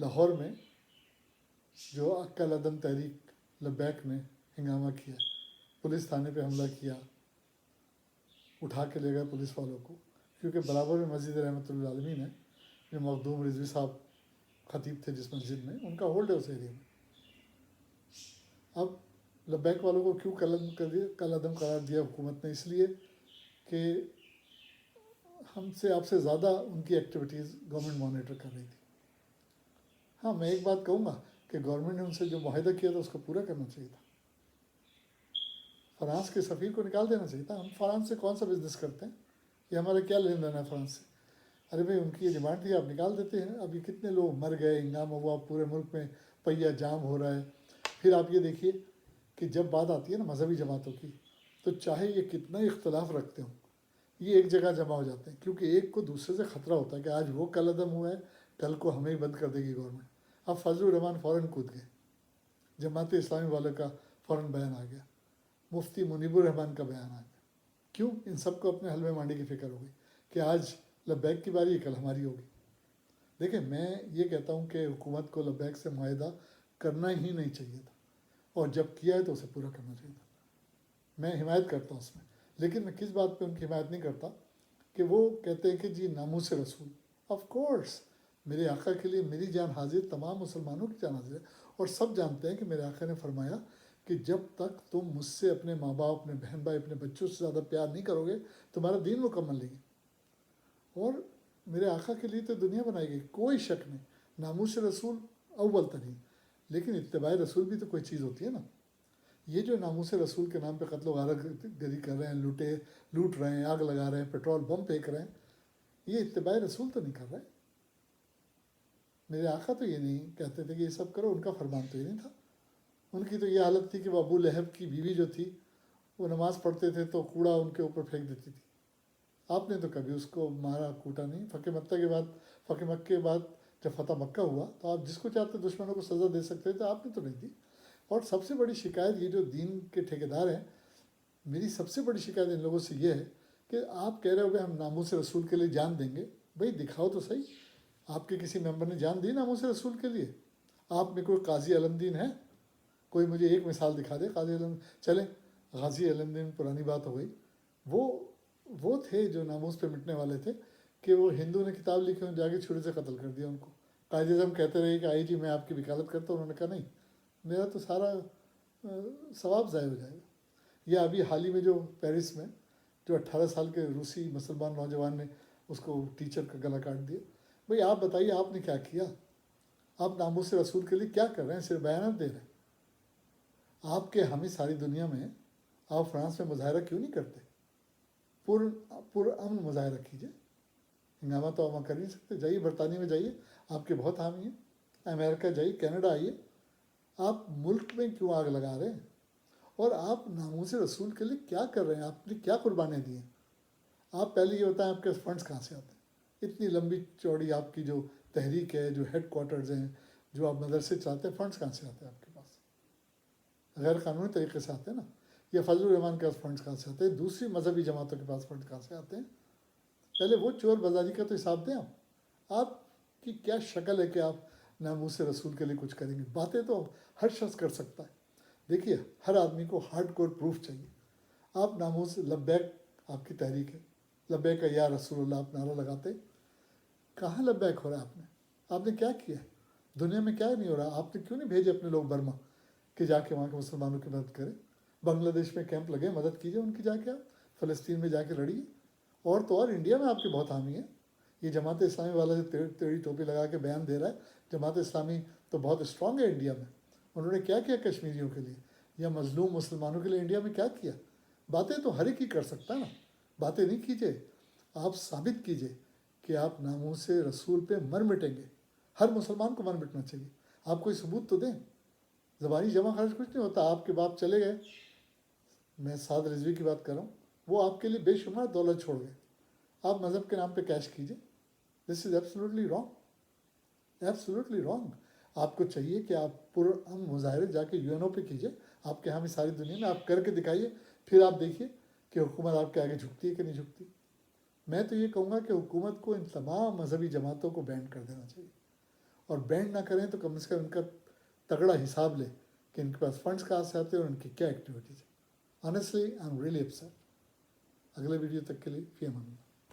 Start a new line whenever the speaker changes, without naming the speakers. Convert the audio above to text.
لاہور میں جو کل عدم تحریک لبیک نے ہنگامہ کیا، پولیس تھانے پہ حملہ کیا، اٹھا کے لے گئے پولیس والوں کو، کیونکہ برابر میں مسجد رحمۃ اللہ عالمین ہے، جو مخدوم رضوی صاحب خطیب تھے جس مسجد میں، ان کا ہولڈ ہے اس ایریا میں۔ اب لبیک والوں کو کیوں کل عدم قرار دیا حکومت نے؟ اس لیے کہ ہم سے آپ سے زیادہ ان کی ایکٹیویٹیز گورنمنٹ مانیٹر کر رہی تھی۔ ہاں، میں ایک بات کہوں گا کہ گورنمنٹ نے ان سے جو معاہدہ کیا تھا اس کو پورا کرنا چاہیے تھا۔ فرانس کے سفیر کو نکال دینا چاہیے تھا۔ ہم فرانس سے کون سا بزنس کرتے ہیں؟ یہ ہمارا کیا لین دین ہے فرانس سے؟ ارے بھائی، ان کی یہ ڈیمانڈ تھی، آپ نکال دیتے ہیں۔ ابھی کتنے لوگ مر گئے، ہنگامہ ہوا، پورے ملک میں پہیہ جام ہو رہا ہے۔ پھر آپ یہ دیکھیے کہ جب بات آتی ہے نا مذہبی جماعتوں کی، تو چاہے یہ کتنا اختلاف رکھتے ہوں، یہ ایک جگہ جمع ہو جاتے ہیں، کیونکہ ایک کو دوسرے سے خطرہ ہوتا ہے کہ آج وہ کل عدم ہوا ہے، کل کو ہمیں ہی بند کر دے گی گورنمنٹ۔ اب فضل الرحمان فوراً کود گئے، جماعت اسلامی والوں کا فوراً بیان آ گیا، مفتی منیب الرحمان کا بیان آ گیا۔ کیوں؟ ان سب کو اپنے حلوے مانڈی کی فکر ہو گئی کہ آج لبیک کی باری ہے، کل ہماری ہوگی۔ دیکھیں، میں یہ کہتا ہوں کہ حکومت کو لبیک سے معاہدہ کرنا ہی نہیں چاہیے تھا، اور جب کیا ہے تو اسے پورا کرنا چاہیے تھا۔ میں حمایت کرتا ہوں اس میں، لیکن میں کس بات پہ ان کی حمایت نہیں کرتا کہ وہ کہتے ہیں کہ جی ناموس رسول۔ آف کورس میرے آقا کے لیے میری جان حاضر، تمام مسلمانوں کی جان حاضر ہے، اور سب جانتے ہیں کہ میرے آقا نے فرمایا کہ جب تک تم مجھ سے اپنے ماں باپ، اپنے بہن بھائی، اپنے بچوں سے زیادہ پیار نہیں کرو گے، تمہارا دین مکمل نہیں ہے۔ اور میرے آقا کے لیے تو دنیا بنائی گئی، کوئی شک نہیں، ناموس رسول اول ترین، لیکن اتباع رسول بھی تو کوئی چیز ہوتی ہے نا۔ یہ جو ناموس رسول کے نام پہ قتل و غارت گری کر رہے ہیں، لوٹ رہے ہیں، آگ لگا رہے ہیں، پیٹرول بم پھینک رہے ہیں، یہ اتباع رسول تو نہیں کر رہے۔ میرے آقا تو یہ نہیں کہتے تھے کہ یہ سب کرو، ان کا فرمان تو یہ نہیں تھا۔ ان کی تو یہ حالت تھی کہ وہ ابو لہب کی بیوی جو تھی، وہ نماز پڑھتے تھے تو کوڑا ان کے اوپر پھینک دیتی تھی۔ آپ نے تو کبھی اس کو مارا کوٹا نہیں۔ فتح مکہ کے بعد جب فتح مکہ ہوا تو آپ جس کو چاہتے دشمنوں کو سزا دے سکتے تھے، آپ نے تو نہیں دی۔ اور سب سے بڑی شکایت، یہ جو دین کے ٹھیکیدار ہیں، میری سب سے بڑی شکایت ان لوگوں سے یہ ہے کہ آپ کہہ رہے ہو کہ ہم ناموس رسول کے لیے جان دیں گے۔ بھئی دکھاؤ تو صحیح، آپ کے کسی ممبر نے جان دی ناموس رسول کے لیے؟ آپ میں کوئی قاضی علمدین ہے؟ کوئی مجھے ایک مثال دکھا دے قاضی علم۔ چلیں، غازی علمدین پرانی بات ہو گئی، وہ تھے جو ناموس پہ مٹنے والے تھے، کہ وہ ہندو نے کتاب لکھی، جا کے چھری سے قتل کر دیا ان کو۔ قائد اعظم کہتے رہے کہ آئی جی میں آپ کی وکالت کرتا ہوں، انہوں نے کہا نہیں، میرا تو سارا ثواب ضائع ہو جائے گا۔ یا ابھی حال ہی میں جو پیرس میں جو 18 سال کے روسی مسلمان نوجوان نے اس کو ٹیچر کا گلا کاٹ دیا۔ بھئی آپ بتائیے، آپ نے کیا کیا؟ آپ ناموس رسول کے لیے کیا کر رہے ہیں؟ صرف بیانات دے رہے ہیں۔ آپ کے حامی ساری دنیا میں، آپ فرانس میں مظاہرہ کیوں نہیں کرتے؟ امن مظاہرہ کیجیے۔ ہنگامہ تو آپ کر نہیں سکتے، جائیے برطانیہ میں جائیے، آپ کے بہت حامی ہیں، امریکہ جائیے، کینیڈا آئیے۔ آپ ملک میں کیوں آگ لگا رہے ہیں؟ اور آپ ناموس رسول کے لیے کیا کر رہے ہیں؟ آپ نے کیا قربانیاں دی ہیں؟ آپ پہلے یہ بتائیں، آپ کے فنڈز کہاں سے آتے ہیں؟ اتنی لمبی چوڑی آپ کی جو تحریک ہے، جو ہیڈ کوارٹرز ہیں، جو آپ مدرسے چلاتے ہیں، فنڈز کہاں سے آتے ہیں آپ کے پاس؟ غیر قانونی طریقے سے آتے ہیں نا۔ یا فضل الرحمان کے پاس فنڈز کہاں سے آتے ہیں؟ دوسری مذہبی جماعتوں کے پاس فنڈز کہاں سے آتے ہیں؟ پہلے وہ چور بازاری کا تو حساب دیں۔ آپ کی کیا شکل ہے کہ آپ ناموس رسول کے لیے کچھ کریں گے؟ باتیں تو ہر شخص کر سکتا ہے۔ دیکھیے، ہر آدمی کو ہارڈ کور پروف چاہیے۔ آپ ناموس لبیک، آپ کی تحریک ہے، لبیک یا رسول اللہ آپ نعرہ لگاتے، کہاں لبیک ہو رہا ہے؟ آپ نے کیا کیا ہے؟ دنیا میں کیا نہیں ہو رہا؟ آپ نے کیوں نہیں بھیجے اپنے لوگ برما کہ جا کے وہاں کے مسلمانوں کی مدد کریں؟ بنگلہ دیش میں کیمپ لگے، مدد کیجیے ان کی، جا کے آپ فلسطین میں جا کے لڑیے۔ اور تو اور انڈیا میں آپ کے بہت حامی ہیں۔ یہ جماعت اسلامی والا جو تیڑی ٹوپی لگا کے بیان دے رہا ہے، جماعت اسلامی تو بہت اسٹرانگ ہے انڈیا میں۔ انہوں نے کیا کیا کشمیریوں کے لیے یا مظلوم مسلمانوں کے لیے انڈیا میں کیا کیا؟ باتیں تو ہر ایک ہی کر سکتا ہے نا۔ باتیں نہیں کیجیے، آپ ثابت کیجیے کہ آپ ناموس رسول پہ مر مٹیں گے۔ ہر مسلمان کو مر مٹنا چاہیے۔ آپ کوئی ثبوت تو دیں۔ زبانی جمع خرچ کچھ نہیں ہوتا۔ آپ کے باپ چلے گئے، میں سعد رضوی کی بات کر رہا ہوں، وہ آپ کے لیے بے شمار دولت چھوڑ گئے، آپ مذہب کے نام پہ کیش کیجیے۔ This is absolutely wrong, absolutely wrong. آپ کو چاہیے کہ آپ پرامن مظاہرے جا کے یو این او پہ کیجیے، آپ کے ہاں بھی ساری دنیا میں آپ کر کے دکھائیے، پھر آپ دیکھیے کہ حکومت آپ کے آگے جھکتی ہے کہ نہیں جھکتی۔ میں تو یہ کہوں گا کہ حکومت کو ان تمام مذہبی جماعتوں کو بینڈ کر دینا چاہیے، اور بینڈ نہ کریں تو کم از کم ان کا تگڑا حساب لیں کہ ان کے پاس فنڈس کہاں سے آتے ہیں اور ان کی کیا ایکٹیویٹیز ہیں. Honestly I am really upset. اگلے ویڈیو تک کے لیے فی امان اللہ.